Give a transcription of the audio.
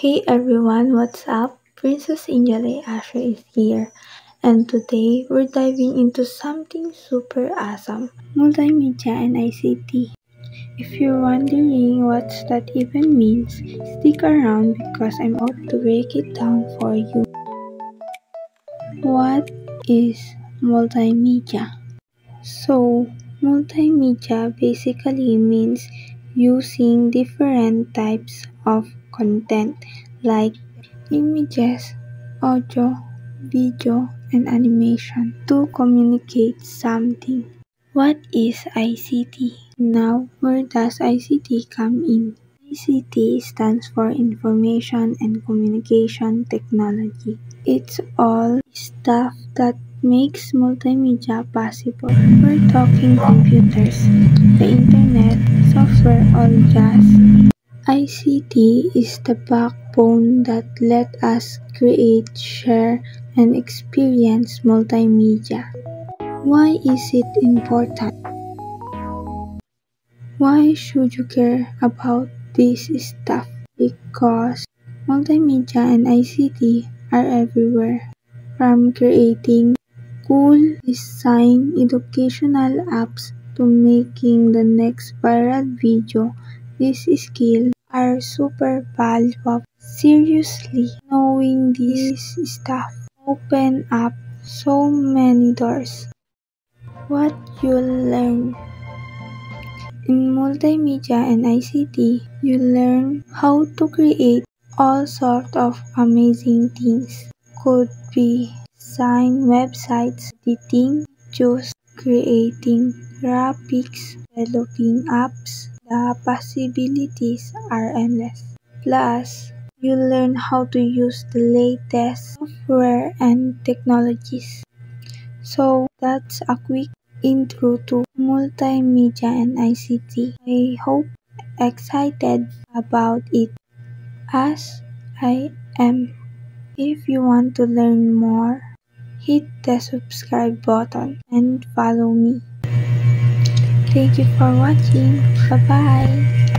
Hey everyone, what's up? Princess Angela Asher is here, and today we're diving into something super awesome, multimedia and ICT. If you're wondering what that even means, stick around because I'm about to break it down for you. What is multimedia? So, multimedia basically means using different types of content like images, audio, video, and animation to communicate something. What is ICT? Now, where does ICT come in? ICT stands for Information and Communication Technology. It's all stuff that makes multimedia possible. We're talking computers, the internet, software, all jazz. ICT is the backbone that let us create, share, and experience multimedia. Why is it important? Why should you care about this stuff? Because multimedia and ICT are everywhere. From creating cool design educational apps to making the next viral video, these skills are super valuable. Seriously, knowing this stuff open up so many doors. What you'll learn in multimedia and ICT, you learn how to create all sorts of amazing things. Could be design websites, editing videos, creating graphics, developing apps. The possibilities are endless. Plus, you learn how to use the latest software and technologies. So that's a quick intro to multimedia and ICT. I hope excited about it as I am. If you want to learn more, hit the subscribe button and follow me. Thank you for watching. Bye bye.